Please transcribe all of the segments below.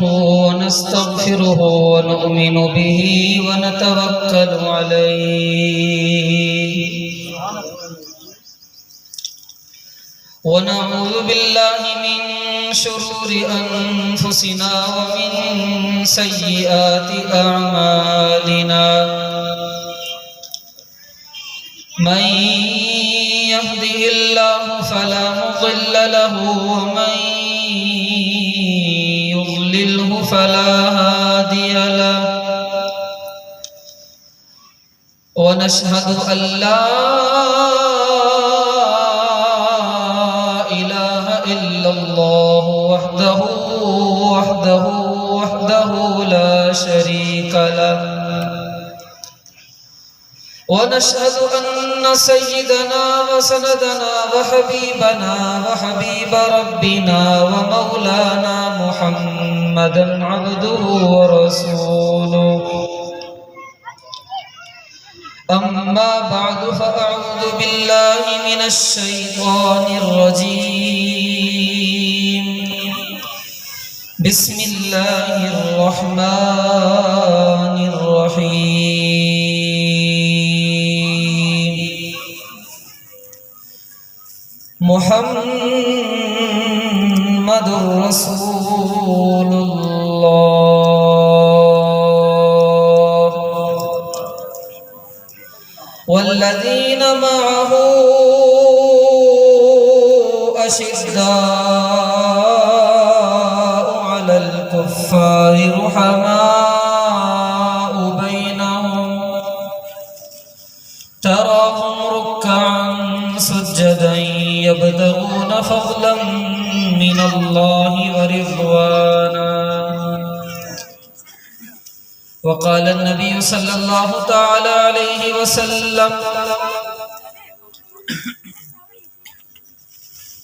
ونستغفره ونؤمن به ونتوكل عليه ونعوذ بالله من شرور أنفسنا ومن سيئات أعمالنا من يهده الله فلا مضل له ومن يضلله فلا هادي له ونشهد أن لا إله إلا الله وحده لا شريك له ونشهد أن سيدنا وسندنا وحبيبنا وحبيب ربنا ومولانا محمدا عبده ورسوله أما بعد فأعوذ بالله من الشيطان الرجيم بسم الله الرحمن الرحيم محمد رسول الله والذين معه أشداء على الكفار رحماء بينهم تراهم ركعا سجدا يبتغون فضلا من الله ورضوانا وقال النبي صلى الله تعالى عليه وسلم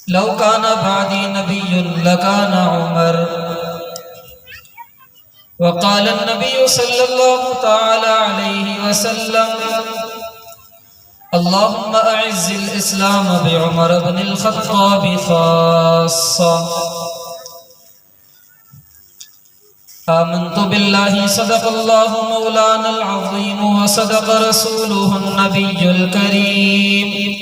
لو كان بعدي نبي لكان عمر وقال النبي صلى الله تعالى عليه وسلم اللهم أعز الإسلام بعمر بن الخطاب خاصة آمنت بالله صدق الله مولانا العظيم وصدق رسوله النبي الكريم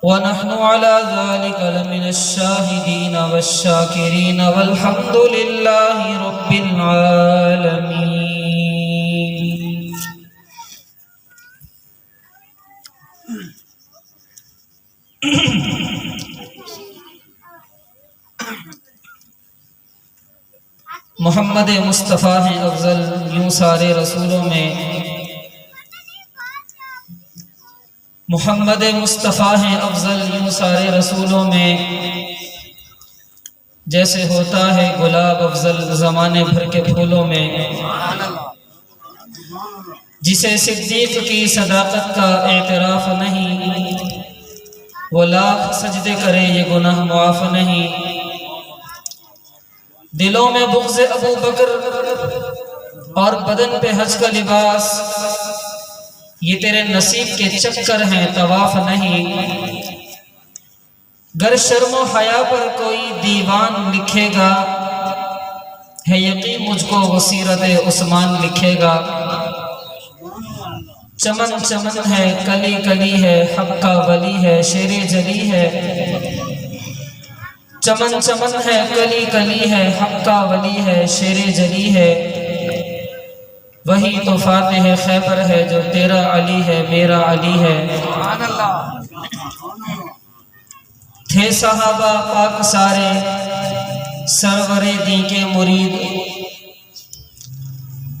ونحن على ذلك لمن الشاهدين والشاكرين والحمد لله رب العالمين محمد مصطفیٰ ہیں افضل یوں سارے رسولوں میں محمد مصطفیٰ ہیں افضل یوں سارے رسولوں میں جیسے ہوتا ہے گلاب افضل زمانے بھر کے پھولوں میں جسے صدیق کی صداقت کا اعتراف نہیں وہ لاکھ سجدے کرے یہ گناہ معاف نہیں دلوں میں بغض ابو بکر اور بدن پہ حج کا لباس یہ تیرے نصیب کے چکر ہیں طواف نہیں گر شرم و حیا پر کوئی دیوان لکھے گا ہے یقین مجھ کو وہ سیرت عثمان لکھے گا چمن چمن ہے کلی کلی ہے حق کا ولی ہے شیر جلی ہے چمن چمن ہے کلی کلی ہے حق کا ولی ہے شیر جلی ہے وہی تو فاتح خیبر ہے جو تیرا علی ہے میرا علی ہے تھے صحابہ پاک سارے سرور دین کے مرید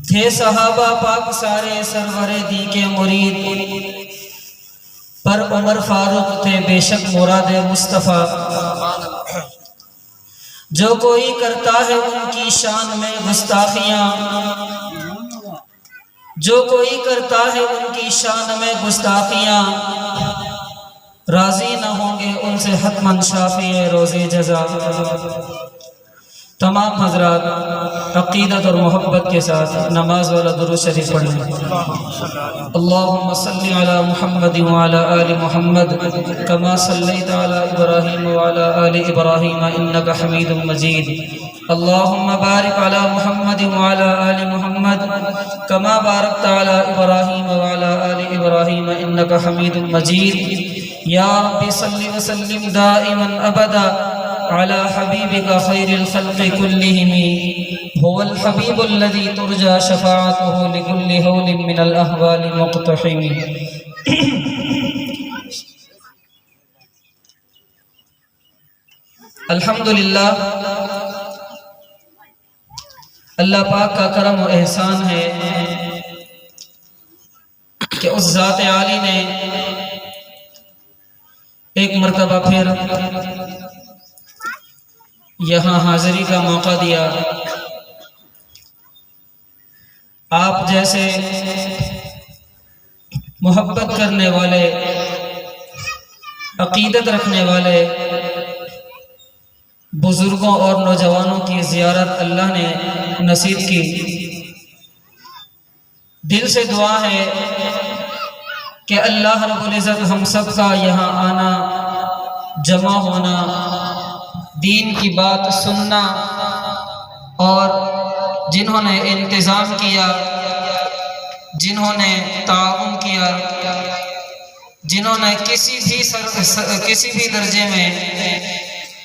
تھے صحابہ پاک سارے سرور دین کے مرید پر عمر فاروق تھے بے شک مراد مصطفیٰ جو کوئی کرتا ہے ان کی شان میں گستاخیاں جو کوئی کرتا ہے ان کی شان میں گستاخیاں راضی نہ ہوں گے ان سے حتماً شافی روز جزا تمام حضرات عقیدت اور محبت کے ساتھ نماز والا درود شریف پڑھ لیں۔ اللہم صلی علی محمد وعلی آل محمد کما صلیت علی ابراہیم وعلی آل ابراہیم انک حمید مجید۔ اللهم بارك على محمد وعلى آل محمد كما باركت على إبراهيم وعلى آل إبراهيم إنك حميد مجيد يا رب صل وسلم دائما أبدا على حبيبك خير الخلق كلهم هو الحبيب الذي ترجى شفاعته لكل هول من الأهوال مقتحم. الحمدللہ اللہ پاک کا کرم و احسان ہے کہ اس ذات عالی نے ایک مرتبہ پھر یہاں حاضری کا موقع دیا. آپ جیسے محبت کرنے والے، عقیدت رکھنے والے بزرگوں اور نوجوانوں کی زیارت اللہ نے نصیب کی. دل سے دعا ہے کہ اللہ رب العزت ہم سب کا یہاں آنا، جمع ہونا، دین کی بات سننا، اور جنہوں نے انتظام کیا، جنہوں نے تعاون کیا، جنہوں نے کسی بھی درجے میں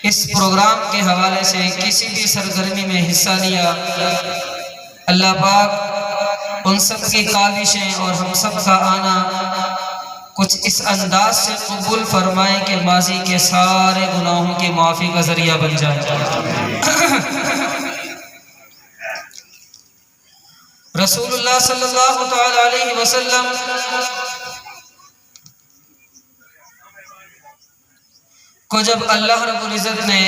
اس پروگرام کے حوالے سے کسی بھی سرگرمی میں حصہ لیا، اللہ پاک ان سب کی کاوشیں اور ہم سب کا آنا کچھ اس انداز سے قبول فرمائے کہ ماضی کے سارے گناہوں کی معافی کا ذریعہ بن جائے. رسول اللہ صلی اللہ تعالی علیہ وسلم کو جب اللہ رب العزت نے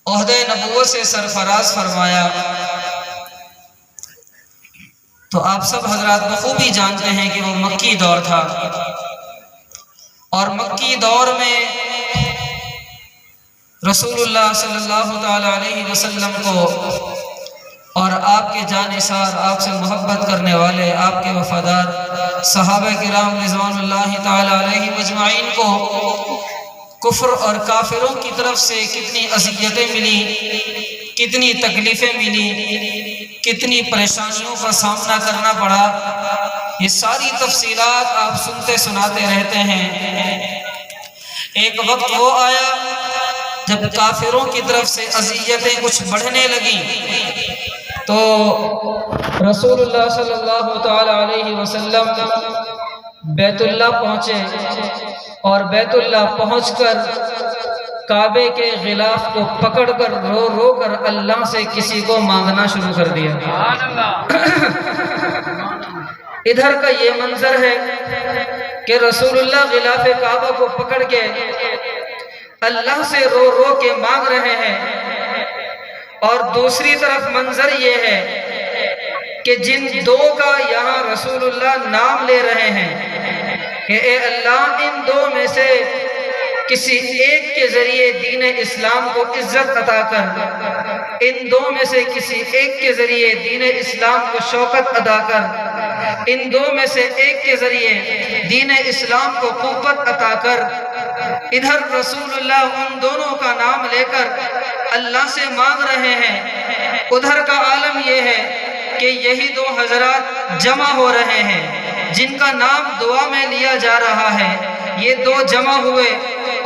عہدہ نبوت سے سرفراز فرمایا تو آپ سب حضرات بخوبی جانتے ہیں کہ وہ مکی دور تھا، اور مکی دور میں رسول اللہ صلی اللہ تعالی علیہ وسلم کو اور آپ کے جانثار، آپ سے محبت کرنے والے، آپ کے وفادار صحابہ کرام رضوان اللہ تعالی علیہ مجمعین کو کفر اور کافروں کی طرف سے کتنی اذیتیں ملی، کتنی تکلیفیں ملی، کتنی پریشانیوں کا سامنا کرنا پڑا، یہ ساری تفصیلات آپ سنتے سناتے رہتے ہیں. ایک وقت وہ آیا جب کافروں کی طرف سے اذیتیں کچھ بڑھنے لگیں تو رسول اللہ صلی اللہ تعالی علیہ وسلم بیت اللہ پہنچے، اور بیت اللہ پہنچ کر کعبے کے غلاف کو پکڑ کر رو رو کر اللہ سے کسی کو مانگنا شروع کر دیا. ادھر کا یہ منظر ہے کہ رسول اللہ غلاف کعبہ کو پکڑ کے اللہ سے رو رو کے مانگ رہے ہیں، اور دوسری طرف منظر یہ ہے کہ جن دو کا یہاں رسول اللہ نام لے رہے ہیں کہ اے اللہ ان دو میں سے کسی ایک کے ذریعے دین اسلام کو عزت عطا کر، ان دو میں سے کسی ایک کے ذریعے دین اسلام کو شوکت عطا کر، ان دو میں سے ایک کے ذریعے دین اسلام کو قوت عطا کر. ادھر رسول اللہ ان دونوں کا نام لے کر اللہ سے مانگ رہے ہیں، ادھر کا عالم یہ ہے کہ یہی دو حضرات جمع ہو رہے ہیں جن کا نام دعا میں لیا جا رہا ہے. یہ دو جمع ہوئے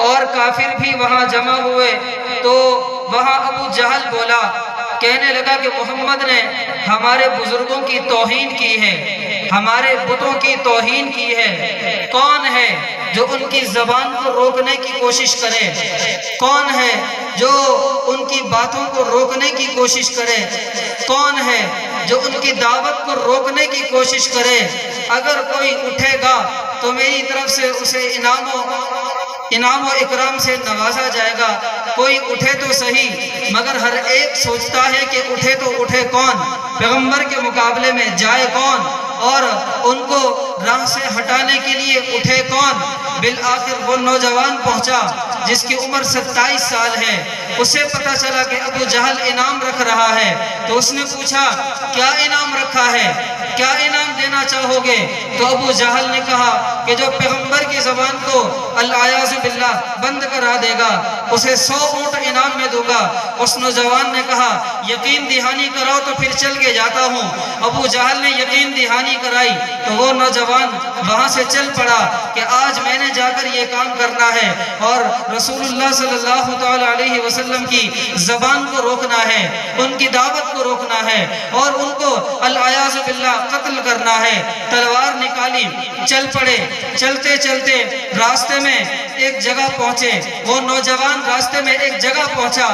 اور کافر بھی وہاں جمع ہوئے تو وہاں ابو جہل بولا، کہنے لگا کہ محمد نے ہمارے بزرگوں کی توہین کی ہے، ہمارے بتوں کی توہین کی ہے. کون ہے جو ان کی زبان کو روکنے کی کوشش کرے؟ کون ہے جو ان کی باتوں کو روکنے کی کوشش کرے؟ کون ہے جو ان کی دعوت کو روکنے کی کوشش کرے؟ اگر کوئی اٹھے گا تو میری طرف سے اسے انعام و اکرام سے نوازا جائے گا. کوئی اٹھے تو صحیح، مگر ہر ایک سوچتا ہے کہ اٹھے تو اٹھے کون، پیغمبر کے مقابلے میں جائے کون. اور ان کو راہ سے ہٹانے کے لیے اٹھے کون؟ بالآخر وہ نوجوان پہنچا جس کی عمر 27 سال ہے. اسے پتا چلا کہ ابو جہل انعام رکھ رہا ہے. تو اس نے پوچھا کیا انعام رکھا ہے، کیا انعام دینا چاہو گے؟ تو ابو جہل نے کہا کہ جو پیغمبر کی زبان کو العیاذ باللہ بند کرا دے گا اسے 100 اونٹ انعام میں دوں گا. اس نوجوان نے کہا یقین دہانی کراؤ تو پھر چل کے جاتا ہوں. ابو جہل نے یقین دہانی کرائی تو وہ نوجوان وہاں سے چل پڑا کہ آج میں نے جا کر یہ کام کرنا ہے اور رسول اللہ صلی اللہ تعالی علیہ وسلم کی زبان کو روکنا ہے، ان کی دعوت کو روکنا ہے اور ان کو العیاذ باللہ قتل کرنا ہے. تلوار نکالی، چل پڑے. چلتے چلتے راستے میں ایک جگہ پہنچے. وہ نوجوان راستے میں ایک جگہ پہنچا.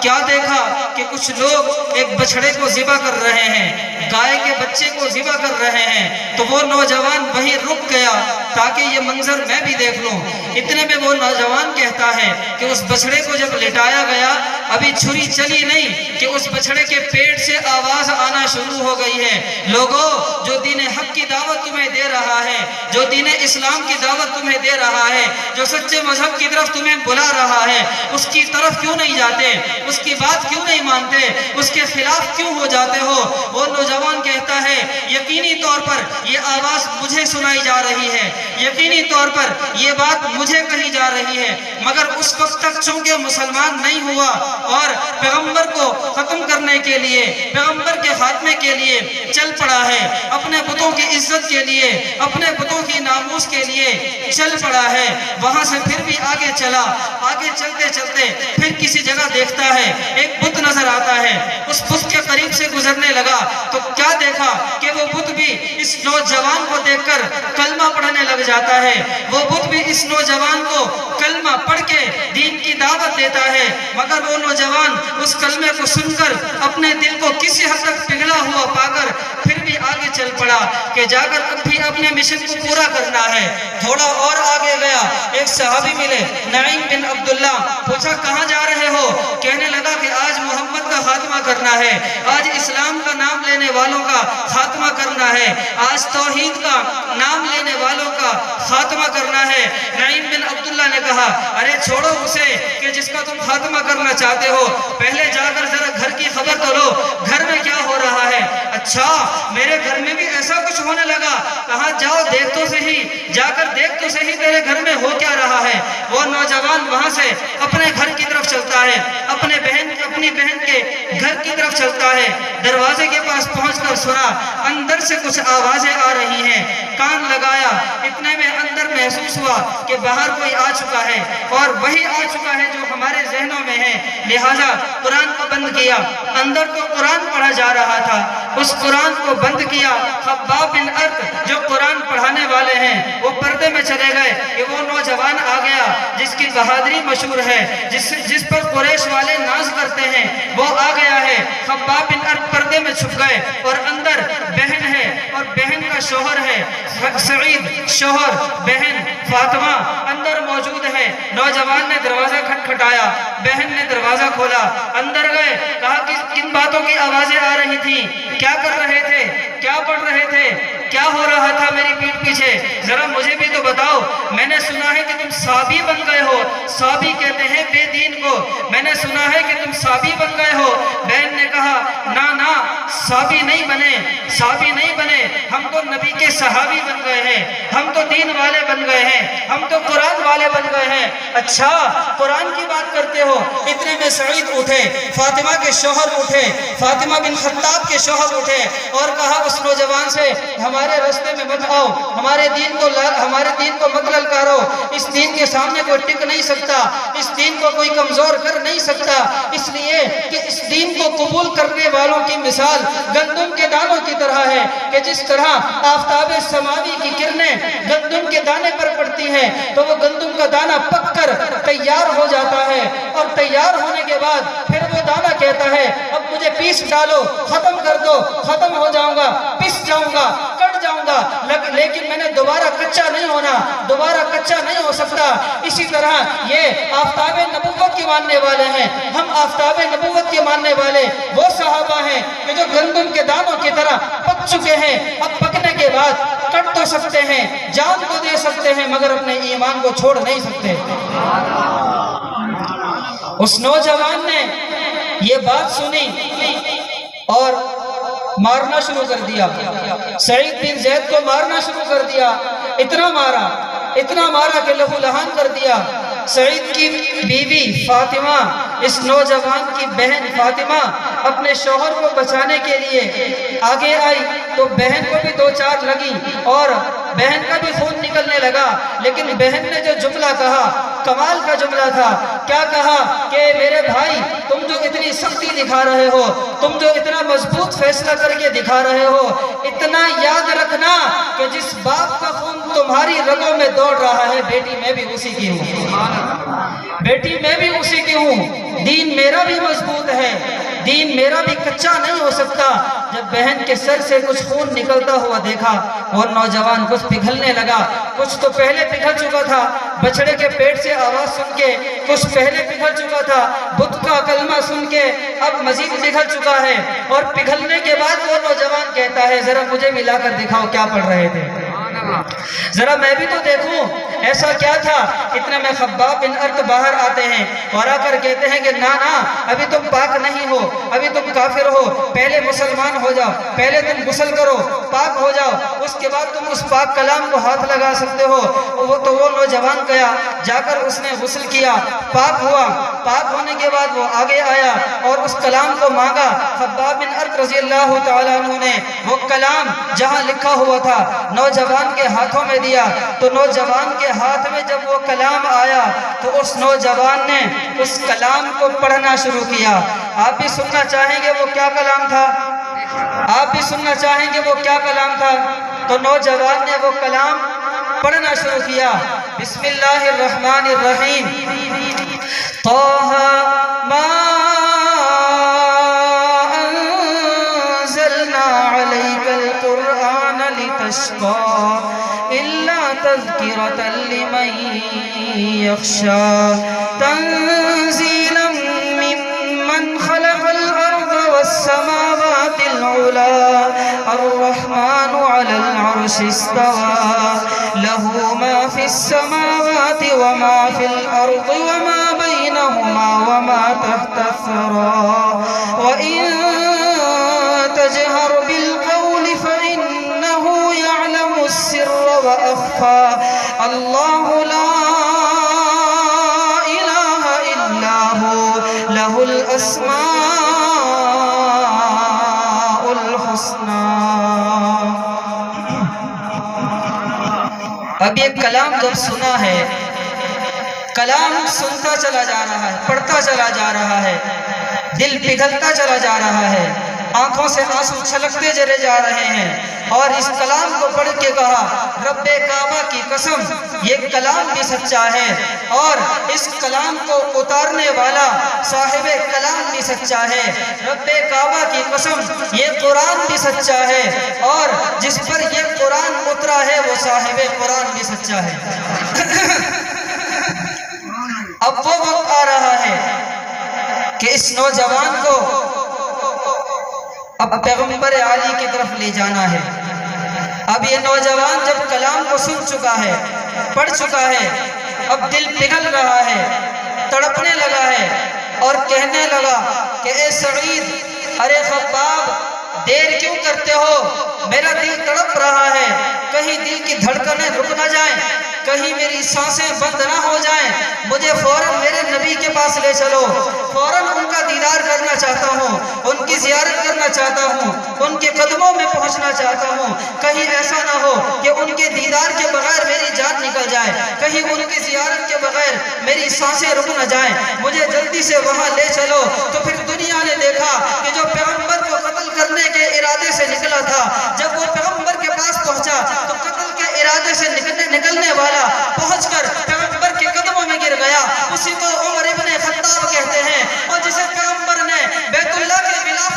کیا دیکھا کہ کچھ لوگ ایک بچڑے کو ذبح کر رہے ہیں، گائے کے بچے کو ذبح کر رہے ہیں. تو وہ نوجوان وہیں رک گیا تاکہ یہ منظر میں بھی دیکھ لوں. اتنے میں وہ نوجوان کہتا ہے کہ اس بچڑے کو جب لٹایا گیا ابھی چھری چلی نہیں کہ اس بچڑے کے پیٹ سے آواز آنا شروع ہو گئی ہے. لوگوں، جو دین حق کی دعوت تمہیں دے رہا ہے، جو دین اسلام کی دعوت تمہیں دے رہا ہے، جو سچے مذہب کی طرف تمہیں بلا رہا ہے، اس کی طرف کیوں نہیں جاتے؟ اس کی بات کیوں نہیں مانتے؟ اس کے خلاف کیوں ہو جاتے ہو؟ وہ نوجوان کہتا ہے یقینی طور پر یہ آواز مجھے سنائی جا رہی ہے، یقینی طور پر یہ بات مجھے کہی جا رہی ہے، مگر اس وقت تک چونکہ مسلمان نہیں ہوا اور پیغمبر کو ختم کرنے کے لیے، پیغمبر کے خاتمے کے لیے چل پڑا ہے، اپنے بتوں کی عزت کے لیے، اپنے بتوں کی ناموس کے لیے چل پڑا ہے. وہاں سے پھر بھی آگے چلا. آگے چلتے چلتے پھر کسی جگہ دیکھتا ہے ایک بت نظر آتا ہے. اس بت کے قریب سے گزرنے لگا تو کیا دیکھا کہ وہ بت بھی اس نوجوان کو دیکھ کر کلمہ پڑھنے لگ جاتا ہے. وہ بت بھی اس نوجوان کو کلمہ پڑھ کے دین کی دعوت دیتا ہے، مگر وہ نوجوان اس کلمے کو سن کر اپنے دل کو کسی حد تک پگھلا ہوا پا کر پھر بھی آگے چل پڑا کہ جا کر اب بھی اپنے مشن کو پورا کرنا ہے. تھوڑا اور آگے گیا، ایک صحابی ملے نعیم بن عبداللہ. پوچھا کہاں جا رہے ہو؟ کہنے لگا کہ آج محمد کا خاتمہ کرنا ہے، آج اسلام کا نام لینے والوں کا خاتمہ کرنا ہے، آج توحید کا نام لینے والوں کا خاتمہ کرنا ہے. نعیم بن عبداللہ نے کہا ارے چھوڑو اسے کہ جس کا تم خاتمہ کرنا چاہتے ہو، پہلے جا کر ذرا گھر کی خبر تو لو، گھر میں کیا ہو رہا ہے؟ اچھا میرے گھر میں بھی ایسا کچھ ہونے لگا. کہاں جاؤ دیکھ تو صحیح، جا کر دیکھ تو صحیح تیرے گھر میں ہو کیا رہا ہے. وہ نوجوان وہاں سے اپنے گھر کی طرف چلتا ہے، اپنی بہن کے گھر کی طرف چلتا ہے. دروازے کے پاس پہنچ کر سنا اندر سے کچھ آوازیں آ رہی ہیں. کان لگایا، اتنے میں اندر محسوس ہوا کہ باہر کوئی آ چکا ہے اور وہی آ چکا ہے جو ہمارے ذہنوں میں ہے. لہٰذا قرآن کو بند کیا. اندر تو قرآن پڑھا جا رہا تھا، اس قرآن کو بند کیا. خباب بن ارد جو قرآن پڑھانے والے ہیں وہ پردے میں چلے گئے کہ وہ نوجوان آ گیا جس کی بہادری مشہور ہے، جس پر قریش والے ناز کرتے ہیں، وہ آ گیا ہے. خباب بن ارد پردے میں چھپ گئے اور اندر بہن ہے اور بہن کا شوہر ہے، سعید شوہر، بہن فاطمہ اندر موجود ہے. نوجوان نے دروازہ کھٹکھٹایا، بہن نے دروازہ کھولا، اندر گئے. کہا کہ کن باتوں کی آوازیں آ رہی تھی، کیا کر رہے تھے، کیا پڑھ رہے تھے، کیا ہو رہا تھا میری پیٹھ پیچھے؟ ذرا مجھے بھی تو بتاؤ. میں نے سنا ہے کہ تم صابی بن گئے ہو. صابی کہتے ہیں بے دین کو. میں نے سنا ہے کہ تم صابی بن گئے ہو. بہن نے کہا نا صابی نہیں بنے، صابی نہیں بنے، ہم تو نبی کے صحابی بن گئے ہیں، ہم تو دین والے بن گئے ہیں، ہم تو قرآن والے بن گئے ہیں. اچھا قرآن کی بات کرتے ہو؟ اتنے میں سعید اٹھے، فاطمہ کے شوہر اٹھے، فاطمہ بن خطاب کے شوہر اٹھے اور کہا اس نوجوان سے ہمارے راستے میں مت آؤ، ہمارے دین کو مت للکارو. اس دین کے سامنے کوئی ٹک نہیں سکتا، اس دین کو کوئی کمزور کر نہیں سکتا، اس لیے کہ اس دین کو قبول کرنے والوں کی مثال گندم کے دانوں کی طرح ہے کہ جس طرح آفتاب سماوی کی کرنیں گندم کے دانے پر پڑتی ہیں تو وہ گندم کا دانہ پک کر تیار ہو جاتا ہے اور تیار ہونے کے بعد پھر وہ دانہ کہتا ہے اب مجھے پیس ڈالو، ختم کر دو، ختم ہو جاؤں گا، پس جاؤں گا، کٹ جاؤں گا، لیکن میں نے دوبارہ کچا نہیں ہونا، دوبارہ کچا نہیں ہو سکتا۔ اسی طرح یہ آفتاب نبوت کے ماننے والے ہیں، ہم آفتاب نبوت کے ماننے والے وہ صحابہ ہیں کہ جو گندم کے دانوں کی طرح پک چکے ہیں، اب پکنے کے بعد کٹ تو سکتے ہیں، جان تو دے سکتے ہیں، مگر اپنے ایمان کو چھوڑ نہیں سکتے۔ اس نوجوان نے یہ بات سنی اور مارنا شروع کر دیا، سعید بن زید کو مارنا شروع کر دیا، اتنا مارا کہ لہو لہان کر دیا۔ سعید کی بیوی فاطمہ، اس نوجوان کی بہن فاطمہ اپنے شوہر کو بچانے کے لیے آگے آئی تو بہن کو بھی دو چار لگی اور بہن کا بھی خون نکلنے لگا، لیکن بہن نے جو جملہ کہا کمال کا جملہ تھا۔ کیا کہا کہ میرے بھائی، تم جو اتنی سختی دکھا رہے ہو، تم جو اتنا مضبوط فیصلہ کر کے دکھا رہے ہو، اتنا یاد رکھنا کہ جس باپ کا خون تمہاری رگوں میں دوڑ رہا ہے، بیٹی میں بھی اسی کی ہوں، بیٹی میں بھی اسی کی ہوں۔ دین میرا بھی مضبوط ہے، دین میرا بھی کچا نہیں ہو سکتا۔ جب بہن کے سر سے کچھ خون نکلتا ہوا دیکھا، وہ نوجوان کچھ پگھلنے لگا، کچھ تو پہلے پگھل چکا تھا، بچڑے کے پیٹ سے آواز سن کے کچھ پہلے پگھل چکا تھا، بت کا کلمہ سن کے اب مزید پگھل چکا ہے، اور پگھلنے کے بعد وہ نوجوان کہتا ہے ذرا مجھے بھی لا کر دکھاؤ کیا پڑھ رہے تھے، ذرا میں بھی تو دیکھوں ایسا کیا تھا۔ اتنے میں خباب بن ارت باہر آتے ہیں اور آ کر کہتے ہیں کہ نا ابھی تم پاک نہیں ہو، ابھی تم کافر ہو، پہلے مسلمان ہو جاؤ، پہلے تم غسل کرو، پاک ہو جاؤ، اس کے بعد تم اس پاک کلام کو ہاتھ لگا سکتے ہو۔ تو وہ نوجوان گیا، جا کر اس نے غسل کیا، پاک ہوا، پاک ہونے کے بعد وہ آگے آیا اور اس کلام کو مانگا۔ خباب بن ارت رضی اللہ تعالیٰ عنہ نے وہ کلام جہاں لکھا ہوا تھا نوجوان کے ہاتھوں میں دیا، تو نوجوان کے ہاتھ میں جب وہ کلام آیا تو اس نوجوان نے اس کلام کو پڑھنا شروع کیا۔ آپ بھی سننا چاہیں گے وہ کیا کلام تھا؟ آپ بھی سننا چاہیں گے وہ کیا کلام تھا؟ تو نوجوان نے وہ کلام پڑھنا شروع کیا۔ بسم اللہ الرحمن الرحیم، طہ ما انزلنا علیک القرآن لتشقى الا تذکرة لمن یخشى تنزیلا ممن خلق الارض والسماوات العلا الرحمن على العرش استوى له ما في السماوات وما في الأرض وما بينهما وما تحت الثرى وإن تجهر بالقول فإنه يعلم السر وأخفى الله لا إله إلا هو له الأسماء اب یہ کلام جب سنا ہے، کلام سنتا چلا جا رہا ہے، پڑھتا چلا جا رہا ہے، دل پگھلتا چلا جا رہا ہے، آنکھوں سے آنسو چھلکتے چلے جا رہے ہیں، اور اس کلام کو پڑھ کے کہا رب کعبہ کی قسم یہ کلام بھی سچا ہے، اور اس کلام کو اتارنے والا صاحب کلام بھی سچا ہے، رب کعبہ کی قسم یہ قرآن بھی سچا ہے، اور جس پر یہ قرآن اترا ہے وہ صاحب قرآن بھی سچا ہے۔ اب وہ وقت آ رہا ہے کہ اس نوجوان کو اب پیغمبر عالی کی طرف لے جانا ہے۔ اب یہ نوجوان جب کلام کو سن چکا ہے، پڑھ چکا ہے، اب دل پگھل رہا ہے، تڑپنے لگا ہے، اور کہنے لگا کہ اے سعید، ارے خباب، دیر کیوں کرتے ہو؟ میرا دل تڑپ رہا ہے، کہیں دل کی دھڑکنیں رک نہ جائیں، کہیں میری سانسیں بند نہ ہو جائیں، مجھے فوراً میرے نبی کے پاس لے چلو، فوراً ان کا دیدار کرنا چاہتا ہوں، ان کی زیارت کرنا چاہتا ہوں، ان کے قدموں میں پہنچنا چاہتا ہوں، کہیں ایسا نہ ہو کہ ان کے دیدار کے بغیر میری جان نکل جائے، کہیں ان کی زیارت کے بغیر میری سانسیں رک نہ جائیں، مجھے جلدی سے وہاں لے چلو۔ تو پھر دنیا نے دیکھا کہ جو پیغمبر کو قتل کرنے کے ارادے سے نکلا تھا، جب وہ پیغمبر کے پاس پہنچا تو قتل کے ارادے سے نکلنے والا پہنچ کر پیغمبر کے قدموں میں گر گیا، اسی کو عمر ابن خطاب کہتے ہیں، اور جسے پیغمبر نے بیت اللہ کے غلاف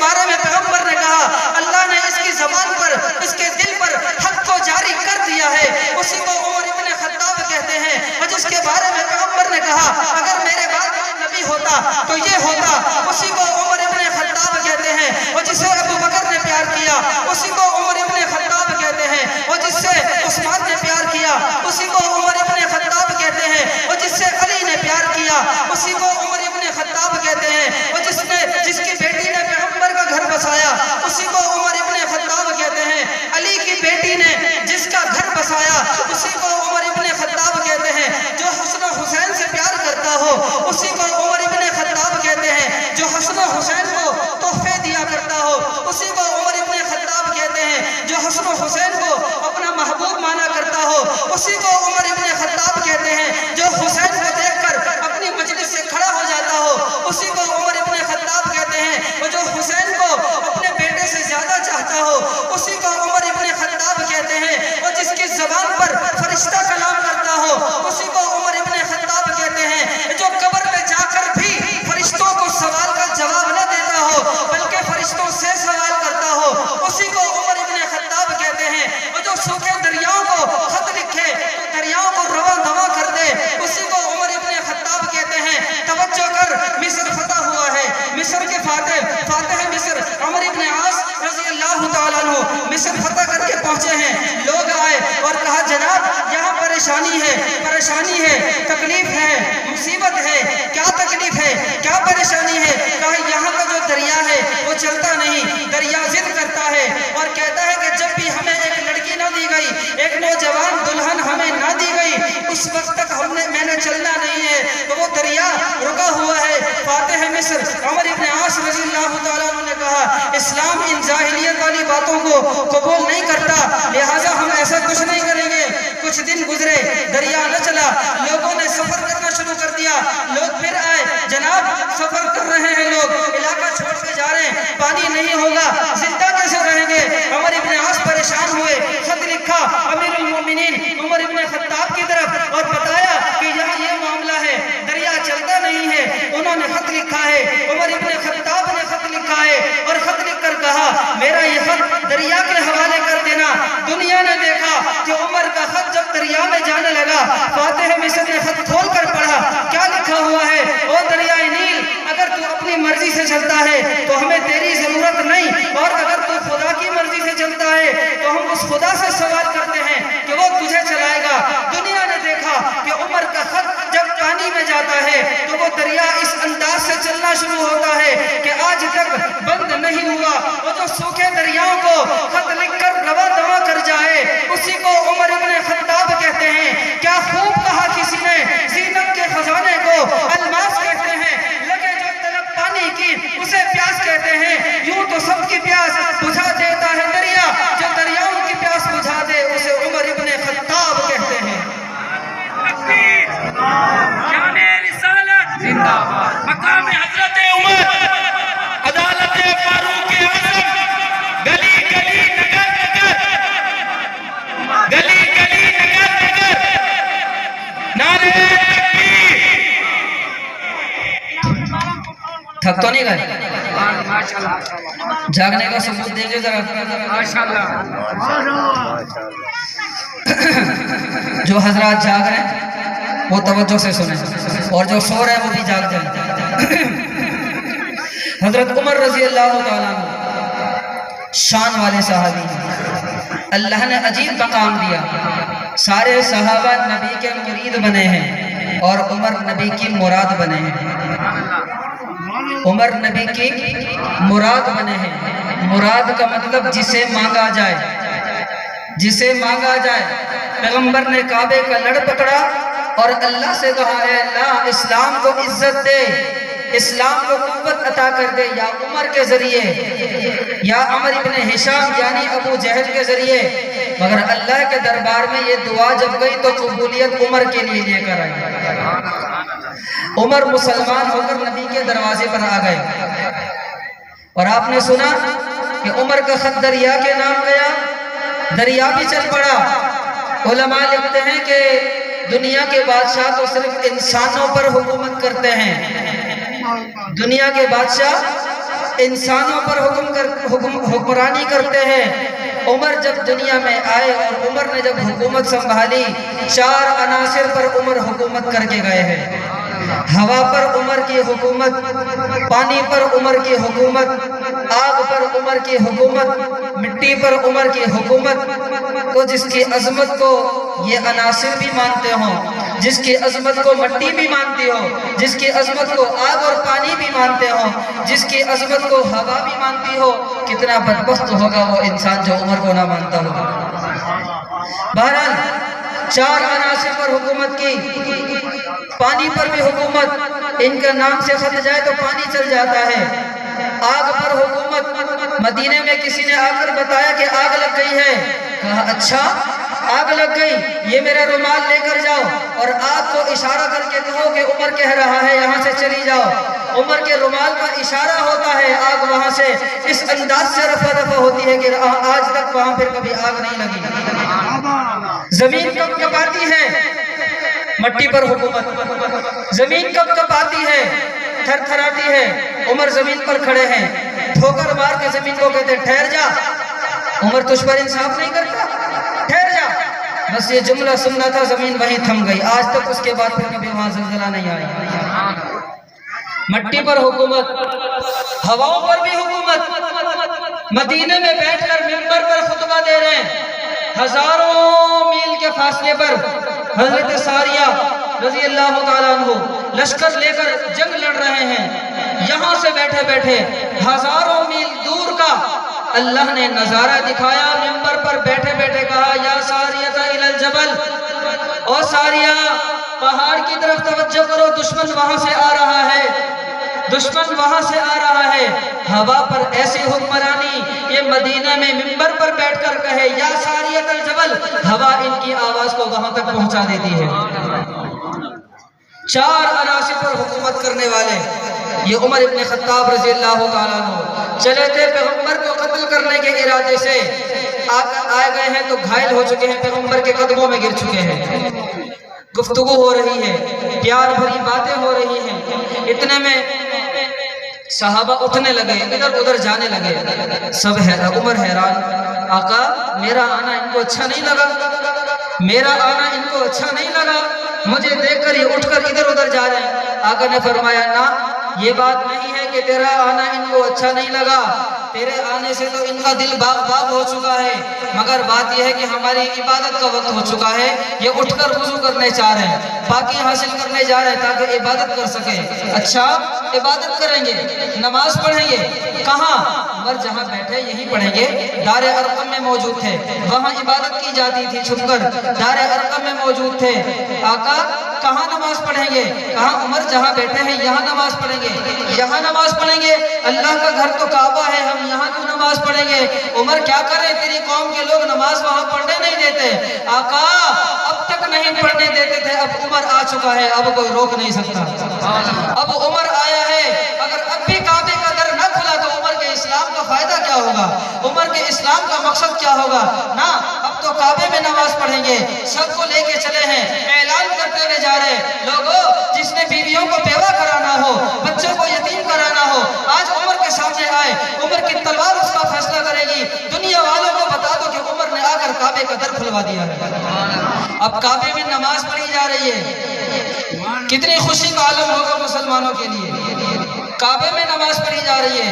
بارے میں پیغمبر نے کہا اللہ نے اس کی زبان پر اس کے دل پر حق کو جاری کر دیا ہے اسی کو عمر ابن خطاب کہتے ہیں۔ اور جس کے بارے میں پیغمبر نے کہا اگر میرے بعد کوئی نبی ہوتا تو یہ ہوتا اسی کو عمر ابن خطاب کہتے ہیں۔ اور جسے ابو بکر نے پیار کیا اسی کو عمر ابن خطاب کہتے ہیں۔ اور جس سے عثمان نے پیار کیا اسی کو عمر ابن خطاب کہتے ہیں۔ اور جس سے علی نے پیار کیا اسی کو عمر ابن خطاب کہتے ہیں۔ اور جس کی بیٹی نے پیغمبر کا گھر بسایا اسی کو عمر ابن خطاب کہتے ہیں۔ علی کی بیٹی نے جس کا گھر بسایا اسی کو عمر ابن خطاب کہتے ہیں۔ جو حسن و حسین سے پیار کرتا ہو اسی کو عمر ابن خطاب کہتے ہیں۔ جو حسن و حسین کو تحفے دیا کرتا ہو اسی کو عمر ابن خطاب کہتے ہیں۔ جو حسن و حسین کو اپنا محبوب مانا کرتا ہو اسی کو عمر ابن خطاب کہتے ہیں۔ جو حسین کو دیکھ کر اپنی مجلس سے کھڑا ہو جاتا ہو اسی کو عمر ابن خطاب کہتے ہیں۔ اور جو حسین کو اپنے بیٹے سے زیادہ چاہتا ہو اسی کو عمر ابن خطاب کہتے ہیں۔ اور جس کی زبان پر فرشتہ کلام کرتا ہو اسی کو عمر ابن خطاب کہتے ہیں۔ جو قبر میں جا کر بھی فرشتوں کو سوال کا جواب نہ دیتا ہو بلکہ فرشتوں سے سوال کرتا ہو اسی کو عمر ابن خطاب کہتے ہیں۔ اور جو سوکھے دریاؤں کو خط لکھے تو دریاؤں کو رواں دواں کر دے اسی کو عمر ابن خطاب کہتے ہیں۔ توجہ کر، مصر فتح ہوا ہے، مصر کے فاتح مصر عمر ابن عاص رضی اللہ تعالیٰ عنہ مصر فتح کر کے پہنچے ہیں۔ لوگ آئے اور کہا جناب یہاں پریشانی ہے، تکلیف ہے، مصیبت ہے، کیا تکلیف ہے، کیا پریشانی ہے؟ کہا یہاں کا جو دریا ہے وہ چلتا نہیں، دریا ضد کرتا ہے اور کہتا ہے کہ جب بھی ہمیں ایک لڑکی نہ دی گئی، ایک نوجوان دلہن ہمیں نہ دی گئی اس وقت تک میں نے چلنا نہیں ہے، تو وہ دریا رکا ہوا ہے۔ فاتح مصر عمر ابن عاص رضی اللہ تعالیٰ عنہ نے کہا اسلام ان جاہلیت والی باتوں کو قبول نہیں کرتا، لہٰذا ہم ایسا کچھ نہیں کریں گے۔ کچھ دن گزرے، دریا نہ چلا، لوگوں نے سفر کرنا شروع کر دیا۔ لوگ پھر آئے، جناب سفر کر رہے ہیں، لوگ علاقہ چھوڑ کے جا رہے ہیں، پانی نہیں ہوگا، زندہ کیسے رہیں گے؟ عمر ابن عاص پریشان ہوئے، خط لکھا امیر المومنین عمر ابن خطاب کی طرف اور بتایا کہ یہاں یہ معاملہ ہے، دریا چلتا نہیں ہے۔ انہوں نے خط لکھا ہے، عمر ابن خطاب نے خط لکھا ہے اور خط لکھ کر کہا میرا یہ خط دریا کے حوالے کر دینا۔ دنیا نے دیکھا کہ عمر کا خط جب دریا میں جانے لگا، فاتح مصر نے خط کھول کر پڑھا، کیا لکھا ہوا ہے؟ او دریائے نیل، اگر تو اپنی مرضی سے چلتا ہے تو ہمیں تیری ضرورت نہیں، اور اگر تو خدا کی مرضی سے چلتا ہے تو ہم اس خدا سے سوال کرتے ہیں کہ وہ تجھے چلائے گا۔ دنیا نے دیکھا کہ عمر کا خط جب پانی میں جاتا ہے تو وہ دریا اس انداز سے چلنا شروع ہوتا ہے کہ آج تک بند نہیں ہوا۔ وہ جو سوکھے دریاؤں کو خط لکھ کر رواں دواں کر جائے اسی کو عمر ابن خطاب کہتے ہیں۔ کیا خوب کہا کسی نے، زینت کے خزانے کو الماس کہتے ہیں، لگے جو طلب پانی کی اسے پیاس کہتے ہیں۔ یوں تو سب کی پیاس بجھا دیتا ہے دریا، جو دریاؤں کی پیاس بجھا دے اسے عمر ابن خطاب کہتے ہیں۔ شان رسالت زندہ باد، مقام حضرت عمر، عدالت فاروق اعظم، گلی گلی نگر نگر، گلی گلی نگر نگر، نعرہ تکبیر۔ تھک تو نہیں گئے؟ جاگنے کا ثبوت دیجئے ذرا۔ جو حضرات جاگ رہے ہیں وہ توجہ سے سنیں، اور جو سو رہے ہیں وہ بھی جاگ جائیں۔ حضرت عمر رضی اللہ تعالیٰ عنہ شان والے صحابی ہیں، اللہ نے عجیب مقام دیا۔ سارے صحابہ نبی کے مرید بنے ہیں اور عمر نبی کی مراد بنے ہیں۔ عمر نبی کی مراد بنے ہیں۔ مراد کا مطلب جسے مانگا جائے، جسے مانگا جائے۔ پیغمبر نے کعبے کا لڑ پکڑا اور اللہ سے کہا اے اللہ اسلام کو عزت دے، اسلام کو قوت عطا کر دے، یا عمر کے ذریعے یا عمر ابن ہشام یعنی ابو جہل کے ذریعے۔ مگر اللہ کے دربار میں یہ دعا جب گئی تو قبولیت عمر کے لیے لے کر آئی۔ عمر مسلمان ہو کر نبی کے دروازے پر آ گئے، اور آپ نے سنا کہ عمر کا خط دریا کے نام گیا، دریا بھی چل پڑا۔ علماء لکھتے ہیں کہ دنیا کے بادشاہ تو صرف انسانوں پر حکومت کرتے ہیں، دنیا کے بادشاہ انسانوں پر حکمرانی کرتے ہیں۔ عمر جب دنیا میں آئے اور عمر نے جب حکومت سنبھالی، 4 عناصر پر عمر حکومت کر کے گئے ہیں۔ ہوا پر عمر کی حکومت، پانی پر عمر کی حکومت، آگ پر عمر کی حکومت، مٹی پر عمر کی حکومت۔ تو جس کی عظمت کو یہ عناصر بھی مانتے ہوں، جس کی عظمت کو مٹی بھی مانتی ہو، جس کی عظمت کو آگ اور پانی بھی مانتے ہوں، جس کی عظمت کو ہوا بھی مانتی ہو، کتنا بدبخت ہوگا وہ انسان جو عمر کو نہ مانتا ہو۔ بہرحال 4 عناصر پر حکومت کی، پانی پر بھی حکومت، ان کا نام سے خط جائے تو پانی چل جاتا ہے۔ آگ پر حکومت، مدینے میں کسی نے آ کر بتایا کہ آگ لگ گئی ہے، کہا اچھا آگ لگ گئی، یہ میرا رومال لے کر جاؤ اور آگ کو اشارہ کر کے کہو کہ عمر کہہ رہا ہے یہاں سے چلی جاؤ۔ عمر کے رومال کا اشارہ ہوتا ہے، آگ وہاں سے اس انداز سے رفع دفع ہوتی ہے کہ آج تک وہاں پھر کبھی آگ نہیں لگی۔ زمین کب کپاتی ہے؟ مٹی پر حکومت۔ زمین کب کپاتی ہے؟ تھر تھراتی ہے۔ عمر زمین پر کھڑے ہیں، ٹھوکر مار کے زمین کو کہتے ہیں ٹھہر جا، عمر تجھ پر انصاف نہیں کرتا، ٹھہر جا۔ بس یہ جملہ سننا تھا، زمین وہیں تھم گئی، آج تک اس کے بعد پھر کبھی وہاں زلزلہ نہیں آیا۔ مٹی پر حکومت، ہواؤں پر بھی حکومت۔ مدینے میں بیٹھ کر منبر پر خطبہ دے رہے ہیں، ہزاروں میل کے فاصلے پر حضرت ساریہ رضی اللہ تعالیٰ عنہ لشکر لے کر جنگ لڑ رہے ہیں۔ یہاں سے بیٹھے بیٹھے ہزاروں میل دور کا اللہ نے نظارہ دکھایا، منبر پر بیٹھے بیٹھے کہا یا ساریہ الی الجبل، او ساریہ پہاڑ کی طرف توجہ کرو، دشمن وہاں سے آ رہا ہے، دشمن وہاں سے آ رہا ہے۔ ہوا پر ایسی حکمرانی، یہ مدینہ میں منبر پر بیٹھ کر کہے یا ساریہ الجبل، ہوا ان کی آواز کو وہاں تک پہنچا دیتی ہے۔ 4 عناصر پر حکومت کرنے والے یہ عمر ابن خطاب رضی اللہ تعالیٰ عنہ چلے تھے، پیغمبر کو قتل کرنے کے ارادے سے آئے گئے ہیں تو گھائل ہو چکے ہیں، پیغمبر کے قدموں میں گر چکے ہیں۔ گفتگو ہو رہی ہے، پیار بھری باتیں ہو رہی ہیں، اتنے میں صحابہ اٹھنے لگے، ادھر ادھر جانے لگے، سب حیران، عمر حیران، آقا میرا آنا ان کو اچھا نہیں لگا، میرا آنا ان کو اچھا نہیں لگا، مجھے دیکھ کر یہ اٹھ کر ادھر ادھر جا رہے ہیں۔ آقا نے فرمایا نہ، یہ بات نہیں ہے کہ تیرا آنا ان کو اچھا نہیں لگا، تیرے آنے سے تو ان کا دل باغ باغ ہو چکا ہے، مگر بات یہ ہے کہ ہماری عبادت کا وقت ہو چکا ہے، یہ اٹھ کر وضو کرنے چاہ رہے ہیں، پاکی حاصل کرنے جا رہے ہیں تاکہ عبادت کر سکیں۔ اچھا عبادت کریں گے، نماز پڑھیں گے، کہاں؟ عمر جہاں بیٹھے یہی پڑھیں گے، دار ارقم میں موجود تھے، وہاں عبادت کی جاتی تھی چھپ کر، دار ارقم میں موجود تھے۔ آقا کہاں نماز پڑھیں گے؟ کہاں؟ عمر جہاں بیٹھے ہیں یہاں نماز پڑھیں گے، یہاں نماز پڑھیں گے، اللہ کا گھر تو کعبہ ہے، ہم یہاں کیوں نماز پڑھیں گے؟ عمر کیا کریں، تیری قوم کے لوگ نماز وہاں پڑھنے نہیں دیتے۔ آقا اب تک نہیں پڑھنے دیتے تھے، اب عمر آ چکا ہے، اب کوئی روک نہیں سکتا، اب عمر آیا ہے، اگر اب بھی کعبے کا در نہ کھلا تو عمر کے اسلام کا فائدہ کیا ہوگا، عمر کے اسلام کا مقصد کیا ہوگا؟ نا اب تو کعبے میں نماز پڑھیں گے، سب کو لے کے چلے ہیں، اعلان کرتے ہوئے جا رہے ہیں، لوگوں جس نے بیویوں کو بیوہ کرانا ہو، بچوں کو یتیم کرانا ہو، آج عمر کے سامنے آئے، عمر کی تلوار اس کا فیصلہ کرے گی، دنیا والوں کو بتا دو کہ عمر نے آ کر کعبے کا در کھلوا دیا ہے۔ اب کعبے میں نماز پڑھی جا رہی ہے، کتنی خوشی کا عالم ہوگا مسلمانوں کے لیے، کعبے میں نماز پڑھی جا رہی ہے،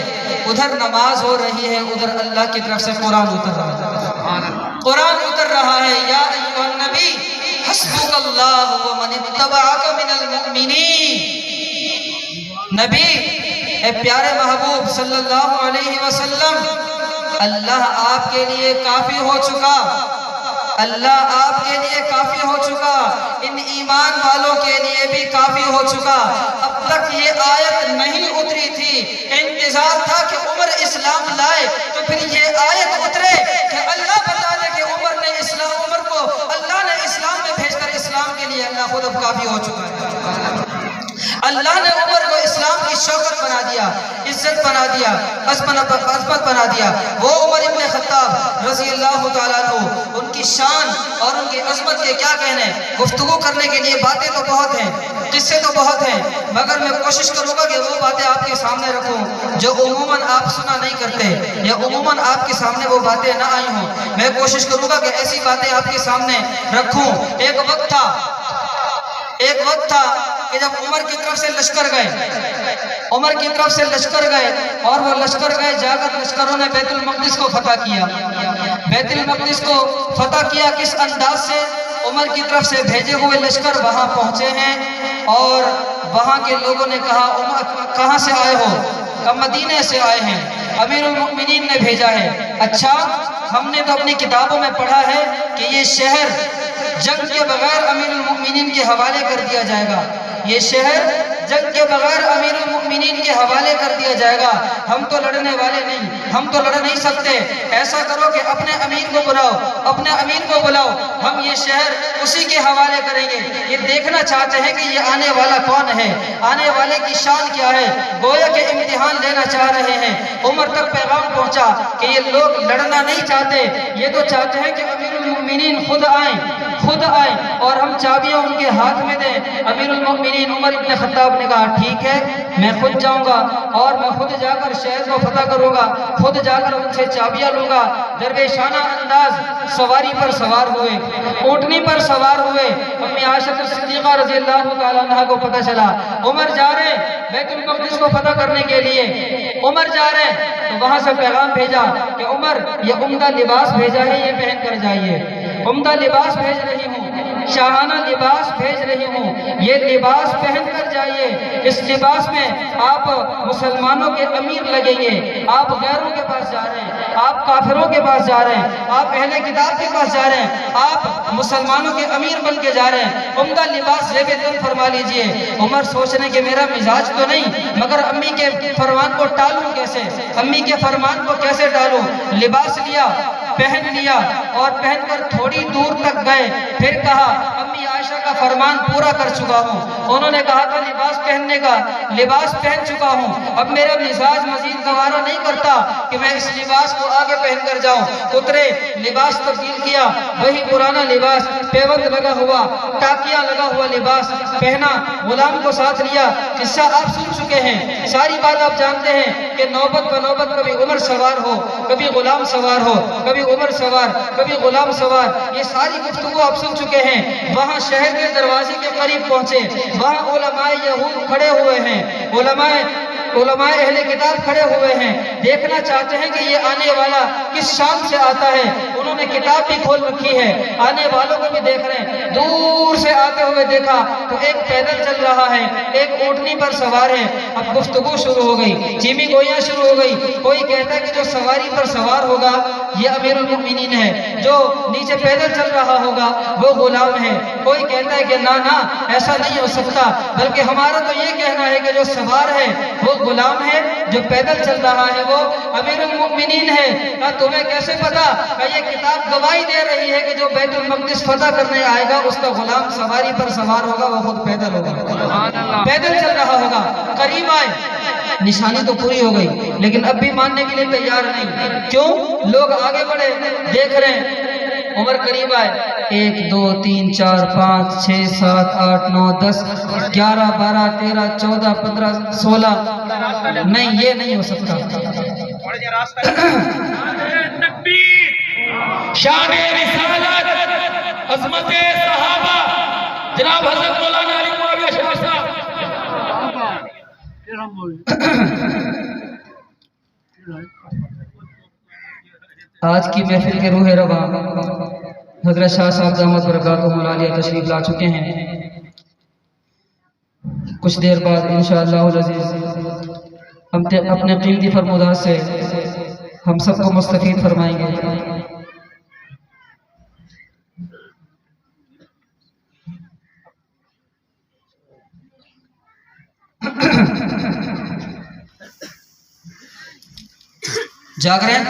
ادھر نماز ہو رہی ہے، ادھر اللہ کی طرف سے قرآن اتر رہا ہے، قرآن اتر رہا ہے، یا ایھا النبی حسبک اللہ ومن اتبعک من المؤمنین۔ نبی اے پیارے محبوب صلی اللہ علیہ وسلم، اللہ آپ کے لیے کافی ہو چکا، اللہ آپ کے لیے کافی ہو چکا، ان ایمان والوں کے لیے بھی کافی ہو چکا۔ اب تک یہ آیت نہیں اتری تھی، انتظار تھا کہ عمر اسلام لائے تو پھر یہ آیت اترے کہ اللہ بتا دے کہ عمر کو اللہ نے اسلام میں بھیج کر اسلام کے لیے اللہ خود اب کافی ہو چکا ہے۔ اللہ نے عمر کو اسلام کی شوکت بنا دیا، عزت بنا دیا، عظمت بنا دیا، وہ عمر ابن خطاب رضی اللہ تعالیٰ عنہ، ان کی شان اور ان کی عظمت کے کیا کہنے، گفتگو کرنے کے لیے باتیں تو بہت ہیں، قصے تو بہت ہیں، مگر میں کوشش کروں گا کہ وہ باتیں آپ کے سامنے رکھوں جو عموماً آپ سنا نہیں کرتے، یا عموماً آپ کے سامنے وہ باتیں نہ آئی ہوں۔ میں کوشش کروں گا کہ ایسی باتیں آپ کے سامنے رکھوں۔ ایک وقت تھا کہ جب عمر کی طرف سے لشکر گئے، اور وہ لشکر گئے، جا کر لشکروں نے بیت المقدس کو فتح کیا۔ بیت المقدس کو فتح کیا کس انداز سے؟ عمر کی طرف سے بھیجے ہوئے لشکر وہاں پہنچے ہیں، اور وہاں کے لوگوں نے کہا عمر کہاں سے آئے ہو؟ کہ مدینے سے آئے ہیں، امیر المؤمنین نے بھیجا ہے۔ اچھا، ہم نے تو اپنی کتابوں میں پڑھا ہے کہ یہ شہر جنگ کے بغیر امیر المؤمنین کے حوالے کر دیا جائے گا، یہ شہر جنگ کے بغیر امیر المؤمنین کے حوالے کر دیا جائے گا۔ ہم تو لڑنے والے نہیں، ہم تو لڑ نہیں سکتے، ایسا کرو کہ اپنے امیر کو بلاؤ، ہم یہ شہر اسی کے حوالے کریں گے۔ یہ دیکھنا چاہتے ہیں کہ یہ آنے والا کون ہے، آنے والے کی شان کیا ہے، گویا کہ امتحان لینا چاہ رہے ہیں۔ عمر تک پیغام پہنچا کہ یہ لوگ لڑنا نہیں چاہتے، یہ تو چاہتے ہیں کہ امیر المؤمنین خود آئیں اور ہم چابیاں ان کے ہاتھ میں دیں۔ امیر المؤمنین عمر ابن خطاب نے کہا ٹھیک ہے، میں خود جاؤں گا اور میں خود جا کر شہر کو فتح کروں گا، خود جا کر ان سے چابیاں لوں گا۔ درویشانہ انداز سواری پر سوار ہوئے، اونٹنی پر سوار ہوئے۔ امی عائشہ صدیقہ رضی اللہ تعالیٰ عنہ کو پتہ چلا عمر جا رہے ہیں بیت المقدس کو فتح کرنے کے لیے، عمر جا رہے ہیں، تو وہاں سے پیغام بھیجا کہ عمر یہ عمدہ لباس بھیجا ہے، یہ پہن کر جائیے، عمدہ لباس بھیج رہی ہوں، شاہانہ لباس بھیج رہی ہوں، یہ لباس پہن کر جائیے۔ اس لباس میں آپ مسلمانوں کے امیر لگیں گے، آپ غیروں کے پاس جا رہے ہیں، آپ کافروں کے پاس جا رہے ہیں، آپ اہل کتاب کے پاس جا رہے ہیں، آپ مسلمانوں کے امیر بن کے جا رہے ہیں، عمدہ لباس زیب تن فرما لیجئے۔ عمر سوچ رہے کہ میرا مزاج تو نہیں، مگر امی کے فرمان کو ٹالوں کیسے، امی کے فرمان کو کیسے ٹالوں؟ لباس لیا، پہن لیا، اور پہن کر تھوڑی دور تک گئے، پھر کہا امی عائشہ کا فرمان پورا کر چکا ہوں، انہوں نے کہا تھا لباس پہننے کا، لباس پہن چکا ہوں، اب میرا مزاج مزید گوارا نہیں کرتا کہ میں اس لباس کو آگے پہن کر جاؤں۔ اترے، لباس تبدیل کیا، وہی پرانا لباس، پیوند لگا ہوا، ٹاکیاں لگا ہوا لباس پہنا، غلام کو ساتھ لیا۔ قصہ آپ سن چکے ہیں، ساری بات آپ جانتے ہیں کہ نوبت بنوبت کبھی عمر سوار ہو، کبھی غلام سوار ہو، کبھی عمر سوار، کبھی غلام سوار، یہ ساری گفتگو آپ سن چکے ہیں۔ وہاں شہر کے دروازے کے قریب پہنچے، وہاں علماء یہود کھڑے ہوئے ہیں، علماء اہل کتاب کھڑے ہوئے ہیں، دیکھنا چاہتے ہیں کہ یہ آنے والا کس شان سے آتا ہے۔ انہوں نے کتاب بھی کھول رکھی ہے، آنے والوں کو بھی دیکھ رہے ہیں۔ دور سے آتے ہوئے دیکھا تو ایک پیدل چل رہا ہے، ایک اونٹنی پر سوار ہے۔ اب گفتگو شروع ہو گئی، چیمی گویاں شروع ہو گئی۔ کوئی کہتا ہے کہ جو سواری پر سوار ہوگا یہ امیر المؤمنین ہے، جو نیچے پیدل چل رہا ہوگا وہ غلام ہے۔ کوئی کہتا ہے کہ نہ ایسا نہیں ہو سکتا، بلکہ ہمارا تو یہ کہنا ہے کہ جو سوار ہے وہ غلام ہے، جو پیدل چل رہا ہے وہ امیر المؤمنین ہے۔ تمہیں کیسے پتا؟ کہ یہ کتاب گواہی دے رہی ہے کہ جو بیت المقدس فتح کرنے آئے گا اس کا غلام سواری پر سوار ہوگا، وہ خود پیدل ہوگا، پیدل چل رہا ہوگا۔ قریب آئے، نشانی تو پوری ہو گئی، لیکن اب بھی ماننے کے لیے تیار نہیں۔ کیوں؟ لوگ آگے بڑھے، دیکھ رہے ہیں۔ عمر قریب آئے، 1 2 3 4 5 6 7 8 9 10 11 12 13 14 15 16 نہیں، یہ نہیں ہو سکتا۔ تکبیر، شان رسالت، عظمت صحابہ، جناب حضرت مولانا علی معاویہ شاہ صاحب۔ آج کی محفل کے روح رواں حضرت شاہ صاحب دامت برکاتہ العالیہ تشریف لا چکے ہیں۔ کچھ دیر بعد انشاءاللہ العزیز ہم اپنے قیمتی فرمودات سے ہم سب کو مستفید فرمائیں گے۔ جاگ رہے ہیں؟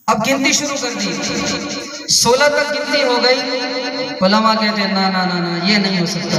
اب گنتی شروع کر دی، 16 تک گنتی ہو گئی۔ علماء کہتے ہیں نا نا نا نا، یہ نہیں ہو سکتا۔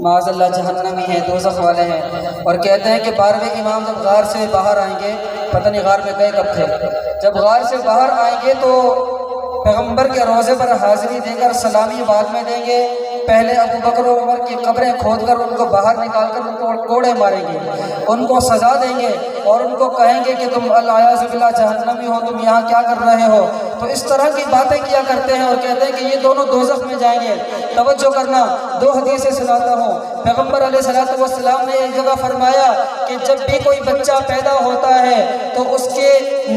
معاذ اللہ جہنمی ہیں، دوزخ والے ہیں، اور کہتے ہیں کہ 12ویں امام جب غار سے باہر آئیں گے، پتہ نہیں غار میں گئے کب تھے، جب غار سے باہر آئیں گے تو پیغمبر کے روضے پر حاضری دے کر سلامی بعد میں دیں گے، پہلے ابو بکر و عمر کی قبریں کھود کر ان کو باہر نکال کر ان کو کوڑے ماریں گے، ان کو سزا دیں گے اور ان کو کہیں گے کہ تم الیاذ باللہ جہنمی ہو، تم یہاں کیا کر رہے ہو. تو اس طرح کی باتیں کیا کرتے ہیں اور کہتے ہیں کہ یہ دونوں دوزخ میں جائیں گے. توجہ کرنا، 2 حدیثیں سناتا ہوں. پیغمبر علیہ السلام نے ایک جگہ فرمایا کہ جب بھی کوئی بچہ پیدا ہوتا ہے تو اس کے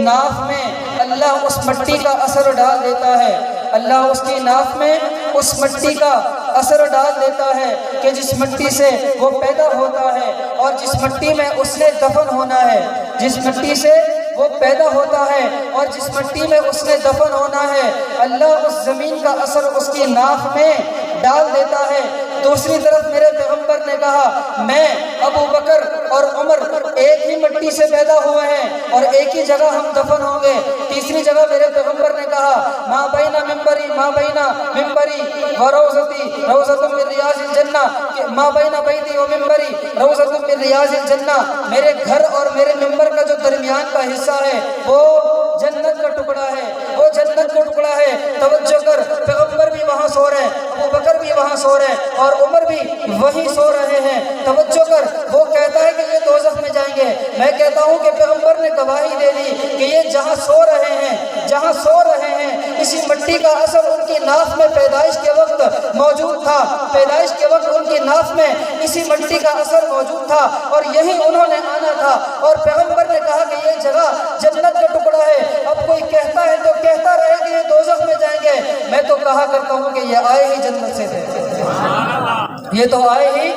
ناف میں اللہ اس مٹی کا اثر ڈال دیتا ہے، اللہ اس کی ناف میں اس مٹی کا اثر ڈال دیتا ہے کہ جس مٹی سے وہ پیدا ہوتا ہے اور جس مٹی میں اس نے دفن ہونا ہے، جس مٹی سے وہ پیدا ہوتا ہے اور جس مٹی میں اس نے دفن ہونا ہے، اللہ اس زمین کا اثر اس کی ناف میں ڈال دیتا ہے. دوسری طرف میرے پیغمبر نے کہا میں ابو بکر اور عمر ایک ہی مٹی سے پیدا ہوئے ہیں اور ایک ہی جگہ ہم دفن ہوں گے. تیسری جگہ میرے پیغمبر نے کہا ما بین ممبری و روضۃ من ریاض الجنہ، ما بین بیتی و ممبری روضۃ من ریاض الجنہ، میرے گھر اور میرے ممبر کا جو درمیان کا حصہ ہے وہ جنت کا ٹکڑا ہے، وہ جنت کا ٹکڑا ہے. توجہ کر، پیغمبر بھی وہاں سو رہے ہیں، ابو بکر بھی وہاں سو رہے ہیں اور عمر بھی وہیں سو رہے ہیں. توجہ کر، وہ کہتا ہے کہ یہ دوزخ میں جائیں گے، میں کہتا ہوں کہ پیغمبر نے گواہی دے دی کہ یہ جہاں سو رہے ہیں اسی مٹی کا اثر ان کی ناف میں پیدائش کے وقت موجود تھا، پیدائش کے وقت ان کی ناف میں اسی مٹی کا اثر موجود تھا اور یہی انہوں نے آنا تھا. اور پیغمبر نے کہا کہ یہ جگہ جنت کا ٹکڑا ہے. اب کوئی کہتا ہے تو کہتا رہے کہ یہ دوزخ میں جائیں گے، میں تو کہا کرتا ہوں کہ یہ آئے ہی جنت سے تھے، یہ تو آئے ہی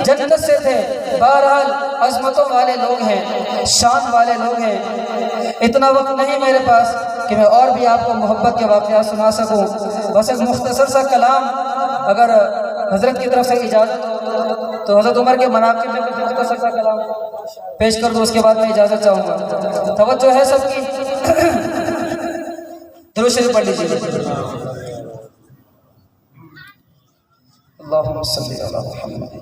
جنت سے تھے. بہرحال عظمتوں والے لوگ ہیں، شان والے لوگ ہیں. اتنا وقت نہیں میرے پاس کہ میں اور بھی آپ کو محبت کے واقعات سنا سکوں، بس ایک مختصر سا کلام اگر حضرت کی طرف سے اجازت ہو تو حضرت عمر کے مناقب میں کچھ مختصر سا کلام پیش کر دوں، اس کے بعد میں اجازت چاہوں گا. توجہ ہے سب کی؟ درود شریف پڑھ لیجیے. اللہم صلی علی محمد.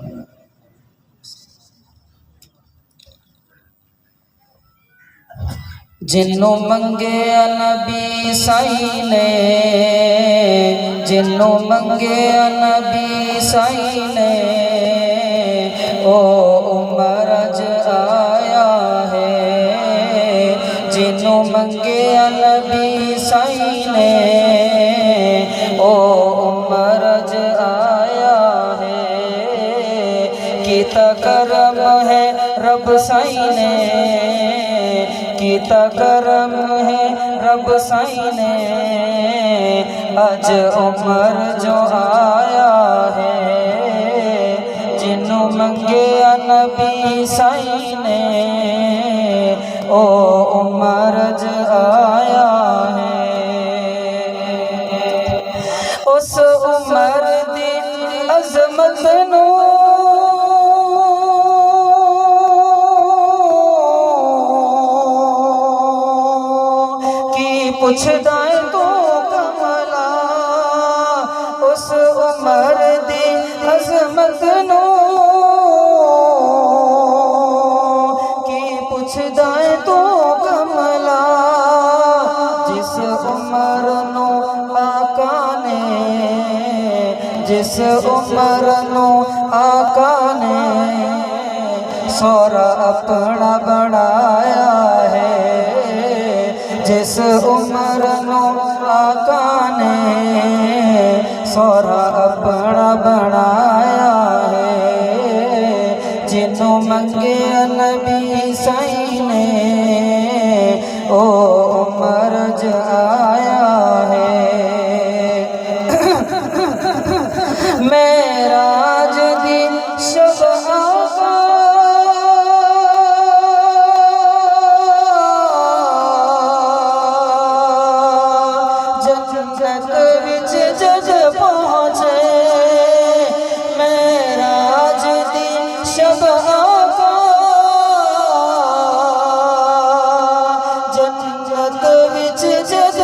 جنوں منگے نبی سائی نے، جنوں منگے نبی سائی نے، او عمر اج آیا ہے. جنوں منگے نبی سائی نے، او عمر اج آیا ہے. کیتا کرم ہے رب سائی نے، کیتا کرم ہے رب سائی نے، اج عمر جو آیا ہے. جنوں منگے نبی سائی نے، او عمر اج آیا ہے. اس عمر دی عظمت نو پوچھدا ہے تو کملا، اس عمر دی عظمت نو کی پوچھدا ہے تو کملا. جس عمر نو آقا نے، جس عمر نو آقا نے سورا اپنا بنایا ہے. جس عمر نو آقا نے سورا اپنا بنایا ہے. جنوں منگے نبی سائی نے، او عمر اج آیا ہے. معراج دی شب آقا جنت وچ جد پہنچے. معراج دی شب آقا جنت وچ جد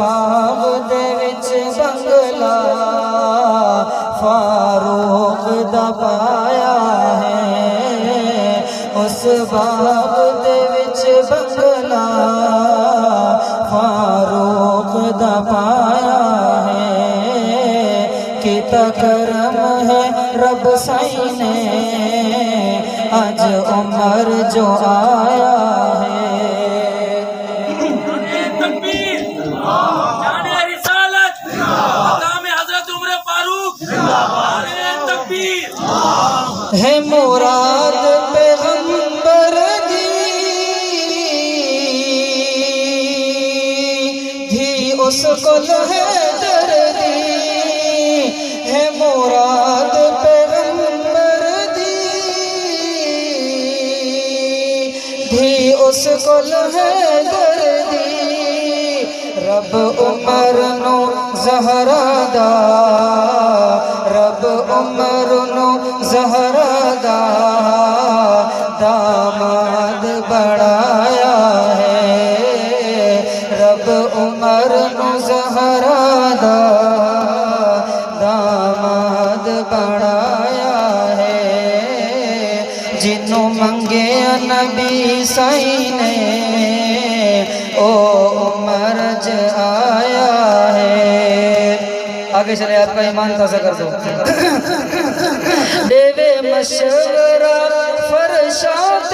باغ دے وچ بنگلا فاروق دا پایا ہے اس باغ دے وچ بنگلا فاروق دا پایا ہے کیتا کرم ہے رب سائی نے آج عمر جو آیا ہے تکبیر جان رسالت مقام حضرت عمر فاروق تکبیر ہے مراد پیغمبر دی دھی اس کو ہے دردی ہے مراد پیغمبر دی دھی اس کو ہے دردی رب عمر نو زہرا دا رب عمر نو زہرا دا داماد بڑھایا ہے رب عمر نو زہرا دا داماد بڑھایا ہے جنوں منگے نبی سائی نے او عمر ج آیا ہے آگے چلے آپ کا ایمان تازہ کر دو دیوے مشورہ فرشاد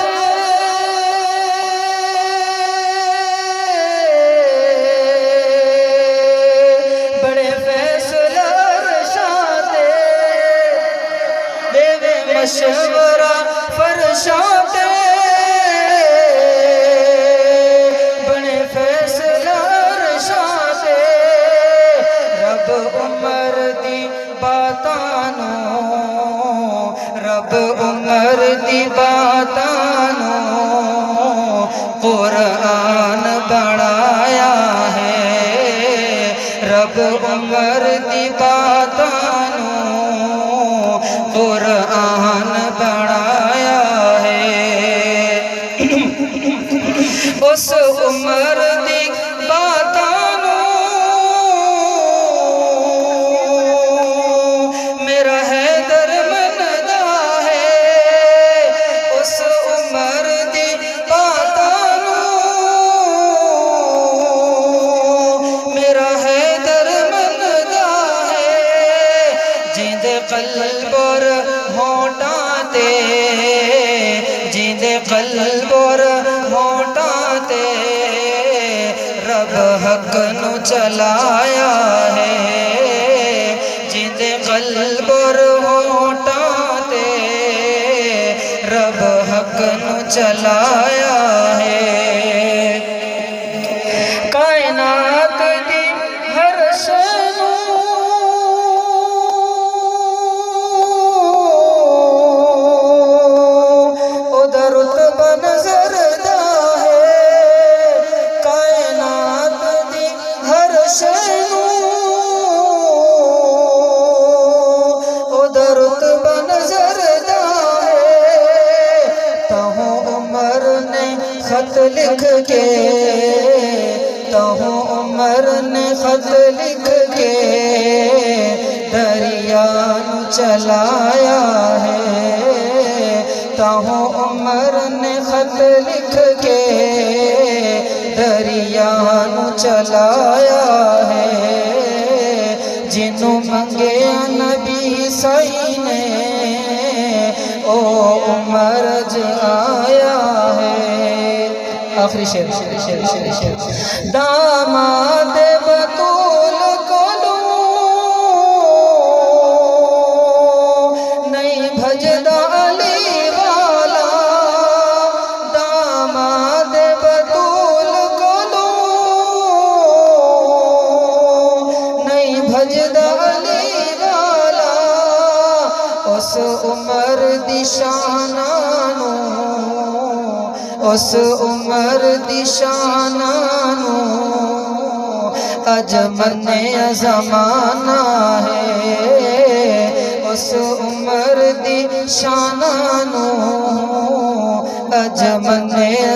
بڑے فیصلہ رشاد دیوے مشورہ فرشاد بڑے فیصلہ رشاد رب عمر دی باتانو رب عمر دی باتانو قرآن بڑھایا ہے رب عمر دی باتانو قرآن بڑھایا ہے اس عمر دی باتانو میرا حیدر مندا ہے اس عمر دی باتانو میرا حیدر مندا ہے جیندے قلب اور ہونٹاں تے جیندے قلب اور ہونٹاں تے رب حق نو چلایا ہے جیندے قلب اور ہونٹاں تے رب حق نو چلایا ہے کائنات دی ہر شے نو اودہ رتبہ نظر دا ہے کائنات دی ہر شے نو اودہ رتبہ نظر دا ہے تہوں عمر نے خط لکھ کے تہوں عمر نے خط لکھ کے دریا نو چلایا ہے تہوں عمر نے خط لکھ کے دریا نو چلایا ہے جنوں منگے نبی سائی نے او عمر ج آیا ہے آخری شعر داماد بطول کولو نہیں بھجدا علی والا داماد بطول کولو نہیں بھجدا علی والا اس عمر دی شانانو اس عمر دی شانانو اجمن زمانہ ہے اس عمر دی شانانو اجمن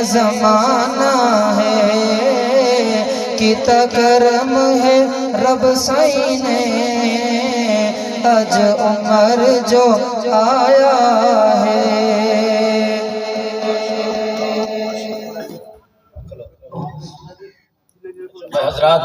زمانہ ہے کتا کرم ہے رب سائی نے اج عمر جو آیا ہے حضرات